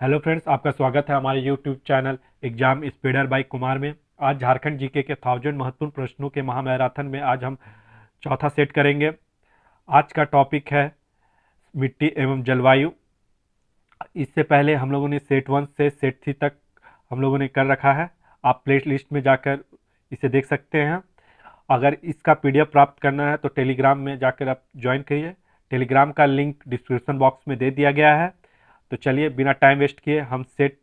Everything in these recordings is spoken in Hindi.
हेलो फ्रेंड्स, आपका स्वागत है हमारे YouTube channel exam speeder by Kumar में। आज झारखंड जीके के 1000 महत्वपूर्ण प्रश्नों के महामैराथन में आज हम चौथा सेट करेंगे। आज का टॉपिक है मिट्टी एवं जलवायु। इससे पहले हम लोगों ने सेट 1 से सेट 3 तक हम लोगों ने कर रखा है। आप प्ले लिस्ट में जाकर इसे देख सकते हैं। अगर इसका पीडीएफ प्राप्त करना है तो टेलीग्राम में जाकर आप ज्वाइन करिए। टेलीग्राम का लिंक डिस्क्रिप्शन बॉक्स में दे दिया गया है। तो चलिए बिना टाइम वेस्ट किए हम सेट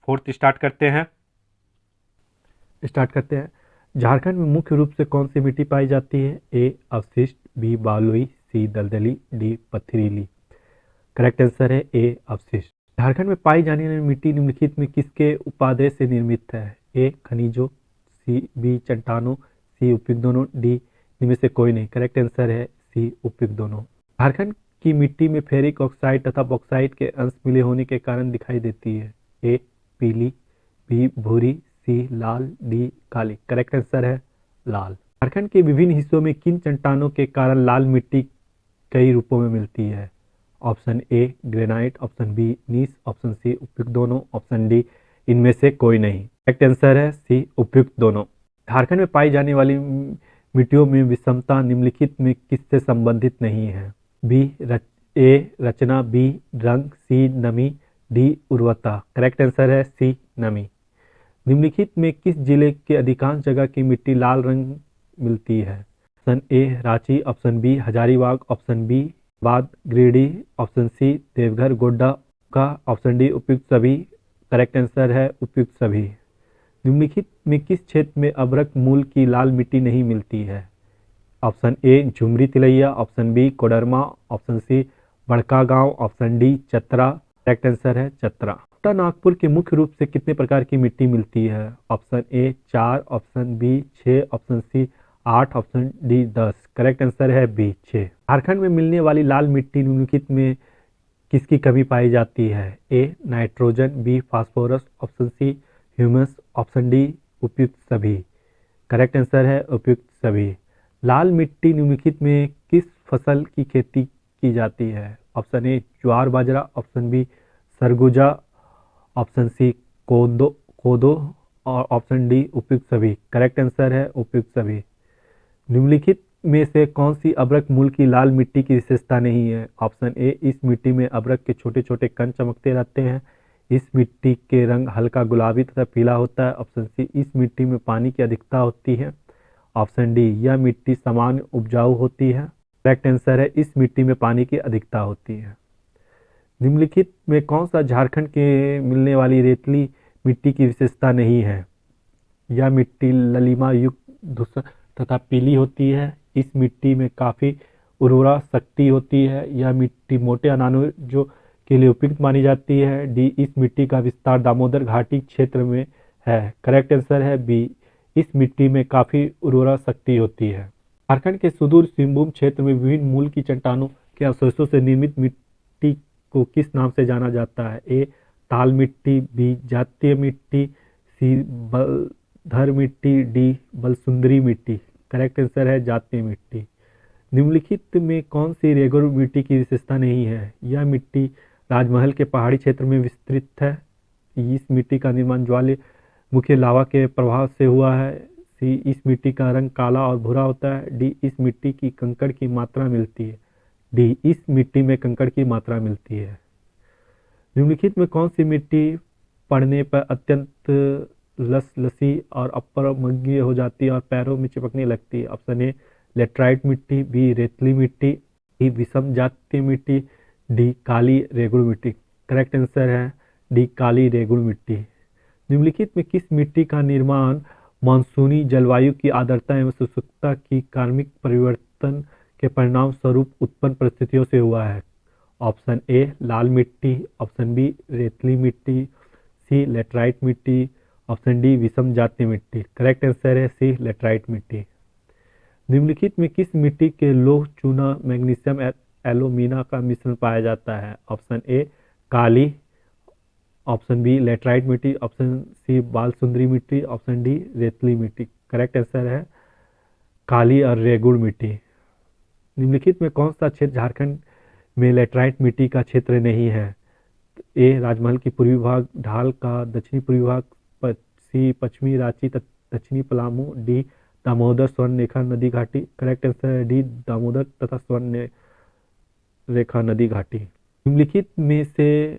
4 स्टार्ट करते हैं। झारखंड में मुख्य रूप से कौन सी मिट्टी पाई जाती है? ए अवशिष्ट, बी बालुई, सी दलदली, डी पथरीली। करेक्ट आंसर है ए अवशिष्ट। झारखंड में पाई जाने वाली मिट्टी निम्नलिखित में किसके उपादेय से निर्मित है? ए खनिजों, सी बी चट्टानों, सी उपयुक्त दोनों, डी इनमें से कोई नहीं। करेक्ट आंसर है सी उपयुक्त दोनों। झारखंड की मिट्टी में फेरिक ऑक्साइड तथा बॉक्साइट के अंश मिले होने के कारण दिखाई देती है। ए पीली, बी भूरी, सी लाल, डी काली। करेक्ट आंसर है लाल। झारखंड के विभिन्न हिस्सों में किन चट्टानों के कारण लाल मिट्टी कई रूपों में मिलती है? Option A granite, option B gneiss, option C उपयुक्त दोनों, ऑप्शन डी इनमें से कोई नहीं। करेक्ट आंसर है सी उपयुक्त दोनों। झारखंड में पाई जाने वाली मिट्टियों में विषमता निम्नलिखित में किससे संबंधित नहीं है? बी ए रचना, बी रंग, सी नमी, डी उर्वरता। करेक्ट आंसर है सी नमी। निम्नलिखित में किस जिले के अधिकांश जगह की मिट्टी लाल रंग मिलती है? Option A Ranchi, option B Hazaribagh, option B बाद गिरिडीह, ऑप्शन सी देवघर गोड्डा का, ऑप्शन डी उपयुक्त सभी। करेक्ट आंसर है उपयुक्त सभी। निम्नलिखित में किस क्षेत्र में अभ्रक मूल की लाल मिट्टी नहीं मिलती है? Option A Jhumri Telaiya, option B Koderma, option C Barkagaon, option D Chatra. Correct answer है चतरा। छोटा नागपुर के मुख्य रूप से कितने प्रकार की मिट्टी मिलती है? Option A 4, option B 6, option C 8, option D 10। Correct answer है बी 6। झारखंड में मिलने वाली लाल मिट्टी निम्नलिखित में किसकी कमी पाई जाती है? A nitrogen, B phosphorus, option C humus, option D उपयुक्त सभी। करेक्ट आंसर है उपयुक्त सभी। लाल मिट्टी निम्नलिखित में किस फसल की खेती की जाती है? ऑप्शन ए ज्वार बाजरा, option B Surguja, option C कोदो कोदो और ऑप्शन डी उपयुक्त सभी। करेक्ट आंसर है उपयुक्त सभी। निम्नलिखित में से कौन सी अभ्रक मूल की लाल मिट्टी की विशेषता नहीं है? ऑप्शन ए इस मिट्टी में अभ्रक के छोटे छोटे कण चमकते रहते हैं। इस मिट्टी के रंग हल्का गुलाबी तथा पीला होता है। ऑप्शन सी इस मिट्टी में पानी की अधिकता होती है। ऑप्शन डी यह मिट्टी सामान्य उपजाऊ होती है। करेक्ट आंसर है इस मिट्टी में पानी की अधिकता होती है। निम्नलिखित में कौन सा झारखंड के मिलने वाली रेतली मिट्टी की विशेषता नहीं है? यह मिट्टी ललिमा युक्त धूसर तथा पीली होती है। इस मिट्टी में काफ़ी उर्वरा शक्ति होती है। यह मिट्टी मोटे अनाजों के लिए उपयुक्त मानी जाती है। डी इस मिट्टी का विस्तार दामोदर घाटी क्षेत्र में है। करेक्ट आंसर है बी इस मिट्टी में काफ़ी उर्वरा शक्ति होती है। झारखंड के सुदूर सिंहभूम क्षेत्र में विभिन्न मूल की चट्टानों के अवशेषों से निर्मित मिट्टी को किस नाम से जाना जाता है? ए ताल मिट्टी, बी जातीय मिट्टी, सी बलधर मिट्टी, डी बलसुंदरी मिट्टी। करेक्ट आंसर है जातीय मिट्टी। निम्नलिखित में कौन सी रेगुलर मिट्टी की विशेषता नहीं है? यह मिट्टी राजमहल के पहाड़ी क्षेत्र में विस्तृत है। इस मिट्टी का निर्माण ज्वाले मुख्य लावा के प्रभाव से हुआ है। सी इस मिट्टी का रंग काला और भूरा होता है। डी इस मिट्टी की कंकड़ की मात्रा मिलती है। डी इस मिट्टी में कंकड़ की मात्रा मिलती है। निम्नलिखित में कौन सी मिट्टी पड़ने पर अत्यंत लसलसी और अपरमज्ञ हो जाती है और पैरों में चिपकने लगती है? ऑप्शन ए लेटराइट मिट्टी, बी रेतली मिट्टी, डी विषम जातीय मिट्टी, डी काली रेगुड़ मिट्टी। करेक्ट आंसर है डी काली रेगुड़ मिट्टी। निम्नलिखित में किस मिट्टी का निर्माण मानसूनी जलवायु की आर्द्रता एवं शुष्कता की कार्मिक परिवर्तन के परिणाम स्वरूप उत्पन्न परिस्थितियों से हुआ है? ऑप्शन ए लाल मिट्टी, ऑप्शन बी रेतली मिट्टी, सी लेटराइट मिट्टी, ऑप्शन डी विषम जातीय मिट्टी। करेक्ट आंसर है सी लेटराइट मिट्टी। निम्नलिखित में किस मिट्टी के लौह चूना मैग्नीशियम एल्यूमिना का मिश्रण पाया जाता है? ऑप्शन ए काली, ऑप्शन बी लेटराइट मिट्टी, ऑप्शन सी बालसुंदरी मिट्टी, ऑप्शन डी रेतली मिट्टी। करेक्ट आंसर है काली और रेगुड़ मिट्टी। निम्नलिखित में कौन सा क्षेत्र झारखंड में लेटराइट मिट्टी का क्षेत्र नहीं है? ए राजमहल की पूर्वी भाग, ढाल का दक्षिणी पूर्वी भाग, सी पश्चिमी रांची दक्षिणी पलामू, डी दामोदर स्वर्ण रेखा नदी घाटी। करेक्ट आंसर है डी दामोदर तथा स्वर्ण रेखा नदी घाटी। निम्नलिखित में से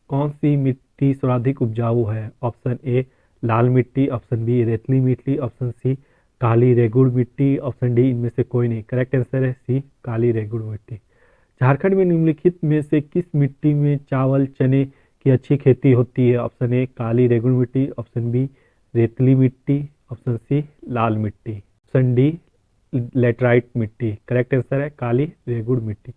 कौन सी मिट्टी सर्वाधिक उपजाऊ है? ऑप्शन ए लाल मिट्टी, ऑप्शन बी रेतली मिट्टी, ऑप्शन सी काली रेगुड़ मिट्टी, ऑप्शन डी इनमें से कोई नहीं। करेक्ट आंसर है सी काली रेगुड़ मिट्टी। झारखंड में निम्नलिखित में से किस मिट्टी में चावल चने की अच्छी खेती होती है? ऑप्शन ए काली रेगुड़ मिट्टी, ऑप्शन बी रेतली मिट्टी, ऑप्शन सी लाल मिट्टी, ऑप्शन डी लेटराइट मिट्टी। करेक्ट आंसर है काली रेगुड़ मिट्टी।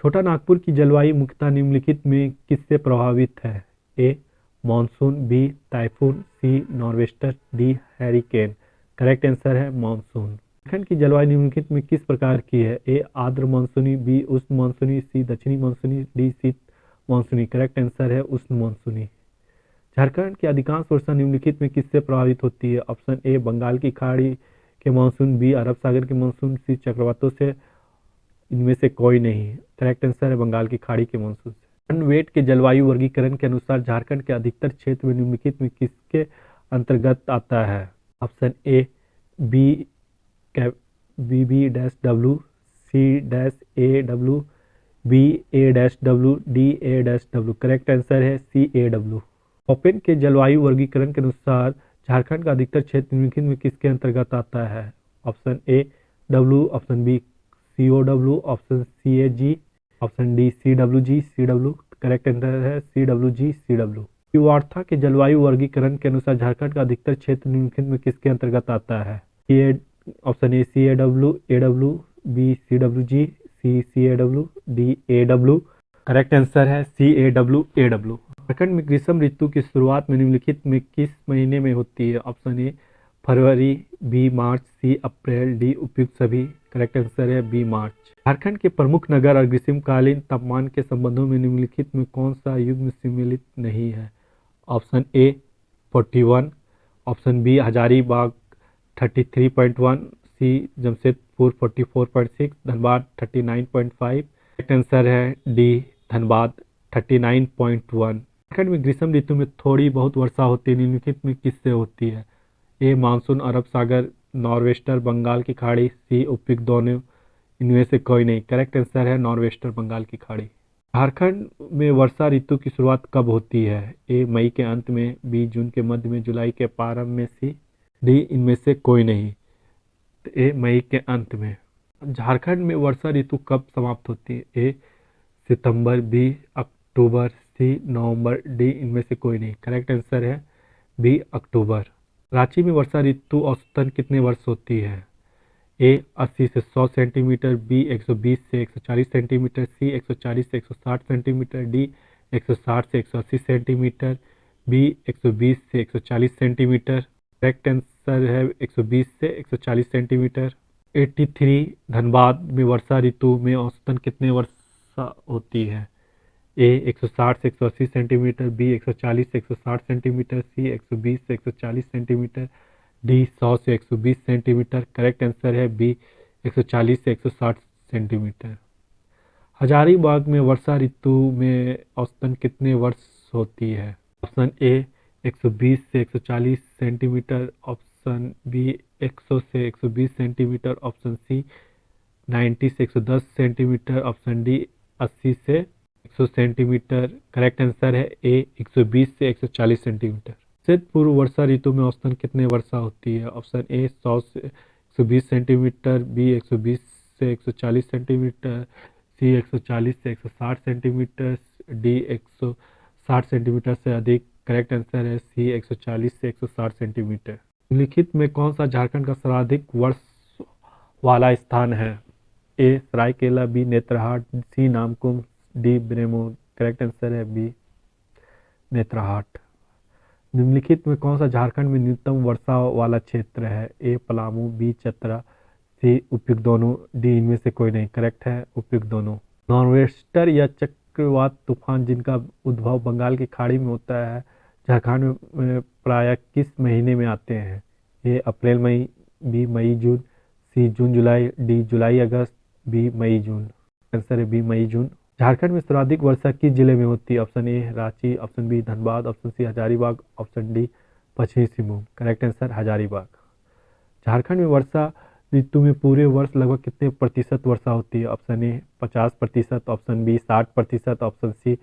छोटा नागपुर की जलवायु मुख्यतः निम्नलिखित में किससे प्रभावित है? A monsoon, B typhoon, C nor'wester, D hurricane. Correct answer है मानसून। झारखंड की जलवायु निम्नलिखित में किस प्रकार की है? ए आर्द्र मानसूनी, बी उष्ण मानसूनी, सी दक्षिणी मानसूनी, डी शीत मानसूनी। करेक्ट आंसर है उष्ण मानसूनी। झारखंड की अधिकांश वर्षा निम्नलिखित में किससे प्रभावित होती है? ऑप्शन ए बंगाल की खाड़ी के मानसून, बी अरब सागर के मानसून, सी चक्रवातों से, इनमें से कोई नहीं। करेक्ट आंसर है बंगाल की खाड़ी के मानसून से। वेट के जलवायु वर्गीकरण के अनुसार झारखंड के अधिकतर क्षेत्र में निम्नलिखित में किसके अंतर्गत आता है? Option A B B dash W, C dash A W, B A dash W, D A dash W. Correct answer है सी ए डब्ल्यू। ओपेन के जलवायु वर्गीकरण के अनुसार झारखंड का अधिकतर क्षेत्र निम्नलिखित में किसके अंतर्गत आता है? Option A W, option B C O W, option C A G, option D C W G, C W. Correct answer है C W G, C W. वार्ता के जलवायु वर्गीकरण के अनुसार झारखंड का अधिकतर क्षेत्र निम्नलिखित में किसके अंतर्गत आता है? Option A C A W, B C W G, C A W, D A W. Correct answer है C A W, A W. Jharkhand में ग्रीष्म ऋतु की शुरुआत में निम्नलिखित में किस महीने में होती है? ऑप्शन ए फरवरी, B March, C April, D उपयुक्त सभी। करेक्ट आंसर है बी मार्च। झारखंड के प्रमुख नगर और ग्रीष्मकालीन तापमान के संबंधों में निम्नलिखित में कौन सा युग्म सम्मिलित नहीं है? Option A 41, option B Hazaribagh 33.1, C Jamshedpur 44.6, Dhanbad 39.5। Correct answer है डी धनबाद 39.1। झारखंड में ग्रीष्म ऋतु में थोड़ी बहुत वर्षा होती है, निम्नलिखित में किससे होती है? A monsoon, Arab Sagar, nor'wester, Bengal की खाड़ी, सी उपयुक्त दोनों, इनमें से कोई नहीं। करेक्ट आंसर है नॉर्वेस्टर, बंगाल की खाड़ी। झारखंड में वर्षा ऋतु की शुरुआत कब होती है? ए मई के अंत में, बी जून के मध्य में, जुलाई के प्रारंभ में, सी डी इनमें से कोई नहीं। ए मई के अंत में। झारखंड में वर्षा ऋतु कब समाप्त होती है? ए सितंबर, बी अक्टूबर, सी नवंबर, डी इनमें से कोई नहीं। करेक्ट आंसर है बी अक्टूबर। रांची में वर्षा ऋतु औसतन कितने वर्ष होती है? ए 80 से 100 सेंटीमीटर, बी 120 से 140 सेंटीमीटर, सी 140 से 160 सेंटीमीटर, डी 160 से 180 सेंटीमीटर, बी 120 से 140 सेंटीमीटर। करेक्ट आंसर है 120 से 140 सेंटीमीटर। 83 धनबाद में वर्षा ऋतु में औसतन कितने वर्षा होती है? ए 160 से 180 सेंटीमीटर, बी 140 से 160 सेंटीमीटर, सी 120 से 140 सेंटीमीटर, डी 100 से 120 सेंटीमीटर। करेक्ट आंसर है बी 140 से 160 सेंटीमीटर। हजारीबाग में वर्षा ऋतु में औसतन कितने वर्ष होती है? ऑप्शन ए 120 से 140 सेंटीमीटर, ऑप्शन बी 100 से 120 सेंटीमीटर, ऑप्शन सी 90 से 110 सेंटीमीटर, ऑप्शन डी 80 से 100 सेंटीमीटर। करेक्ट आंसर है ए 120 से 140 सेंटीमीटर। शरद पूर्व वर्षा ऋतु में औसतन कितने वर्षा होती है? ऑप्शन ए 100 से 120 सेंटीमीटर, बी 120 से 140 सेंटीमीटर, सी 140 से 160 सेंटीमीटर, डी 160 सेंटीमीटर से अधिक। करेक्ट आंसर है सी 140 से 160 सेंटीमीटर। निम्नलिखित में कौन सा झारखंड का सर्वाधिक वर्ष वाला स्थान है? ए सरायकेला, बी नेतरहाट, सी नामकुम, डी ब्रेमो। करेक्ट आंसर है बी नेतरहाट। निम्नलिखित में कौन सा झारखंड में न्यूनतम वर्षा वाला क्षेत्र है? ए पलामू, बी चतरा, सी उपयुक्त दोनों, डी इनमें से कोई नहीं। करेक्ट है उपयुक्त दोनों। नॉर्वेस्टर या चक्रवात तूफान जिनका उद्भव बंगाल की खाड़ी में होता है, झारखंड में प्रायः किस महीने में आते हैं? ए अप्रैल मई, बी मई जून, सी जून जुलाई, डी जुलाई अगस्त, बी मई जून। आंसर है बी मई जून। झारखंड में सर्वाधिक वर्षा किस जिले में होती है? Option A Ranchi, option B Dhanbad, option C Hazaribagh, option D पश्चिमी सिंहभूम। Correct answer Hazaribagh. झारखंड में वर्षा ऋतु में पूरे वर्ष लगभग कितने प्रतिशत वर्षा होती है? Option A 50%, option B 60%, option C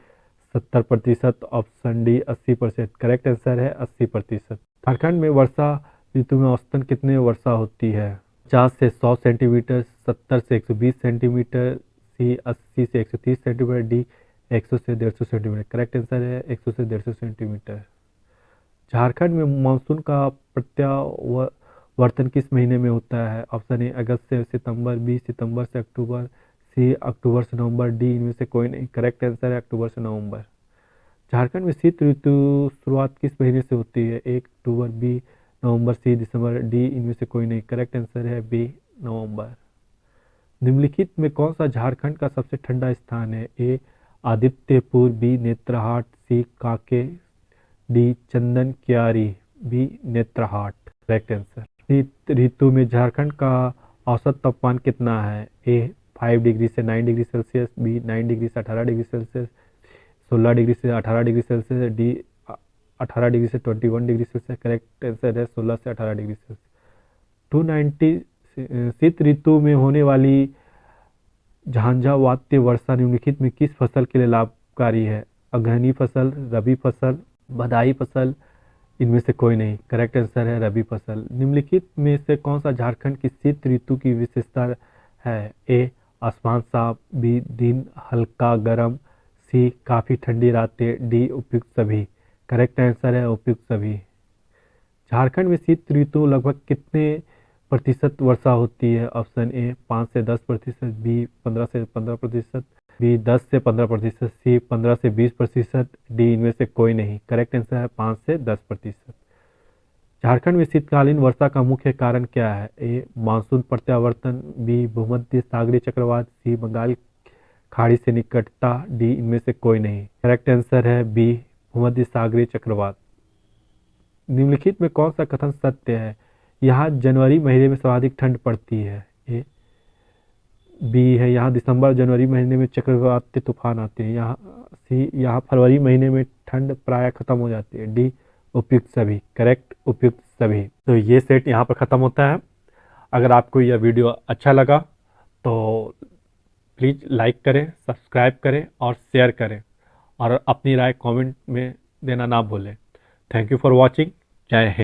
70%, option D 80%। Correct answer है 80%। झारखंड में वर्षा ऋतु में औसतन कितने वर्षा होती है? 50 से 100 सेंटीमीटर, 70 से 120 सेंटीमीटर, सी 80 से 130 सेंटीमीटर, डी 100 से 150 सेंटीमीटर। करेक्ट आंसर है 100 से 150 सेंटीमीटर। झारखंड में मानसून का प्रत्यावर्तन किस महीने में होता है? ऑप्शन ए अगस्त से सितंबर, बी सितंबर से अक्टूबर, सी अक्टूबर से नवंबर, डी इनमें से कोई नहीं। करेक्ट आंसर है अक्टूबर से नवंबर। झारखंड में शीत ऋतु शुरुआत किस महीने से होती है? एक अक्टूबर, बी नवंबर, सी दिसंबर, डी इनमें से कोई नहीं। करेक्ट आंसर है बी नवंबर। निम्नलिखित में कौन सा झारखंड का सबसे ठंडा स्थान है? ए आदित्यपुर, बी नेत्रहाट, सी कांके, डी चंदन कियारी, बी नेत्रहाट। Correct answer. शीत ऋतु में झारखंड का औसत तापमान कितना है? ए 5 डिग्री से 9 डिग्री सेल्सियस, बी 9 डिग्री से 18 डिग्री सेल्सियस, 16 डिग्री से 18 डिग्री सेल्सियस, डी 18 डिग्री से 21 डिग्री सेल्सियस। करेक्ट आंसर है 16 से 18 डिग्री सेल्सियस। 290 शीत ऋतु में होने वाली झांझावात्य वर्षा निम्नलिखित में किस फसल के लिए लाभकारी है? अगहनी फसल, रबी फसल, बदाई फसल, इनमें से कोई नहीं। करेक्ट आंसर है रबी फसल। निम्नलिखित में से कौन सा झारखंड की शीत ऋतु की विशेषता है? ए आसमान साफ, बी दिन हल्का गर्म, सी काफी ठंडी रातें, डी उपयुक्त सभी। करेक्ट आंसर है उपयुक्त सभी। झारखंड में शीत ऋतु लगभग कितने प्रतिशत वर्षा होती है? ऑप्शन ए 5 से 10%, बी 15 से 15%, बी 10 से 15%, सी 15 से 20%, डी इनमें से कोई नहीं। करेक्ट आंसर है 5 से 10%। झारखंड में शीतकालीन वर्षा का मुख्य कारण क्या है? ए मानसून प्रत्यावर्तन, बी भूमध्य सागरीय चक्रवात, सी बंगाल खाड़ी से निकटता, डी इनमें से कोई नहीं। करेक्ट आंसर है बी भूमध्य सागरीय चक्रवात। निम्नलिखित में कौन सा कथन सत्य है? यहाँ जनवरी महीने में सर्वाधिक ठंड पड़ती है। ए बी है यहाँ दिसंबर जनवरी महीने में चक्रवाती तूफान आते हैं। यहाँ सी यहाँ फरवरी महीने में ठंड प्राय खत्म हो जाती है। डी उपयुक्त सभी। करेक्ट उपयुक्त सभी। तो ये सेट यहाँ पर ख़त्म होता है। अगर आपको यह वीडियो अच्छा लगा तो प्लीज़ लाइक करें, सब्सक्राइब करें और शेयर करें और अपनी राय कमेंट में देना ना भूलें। Thank you for watching. जय हिंद।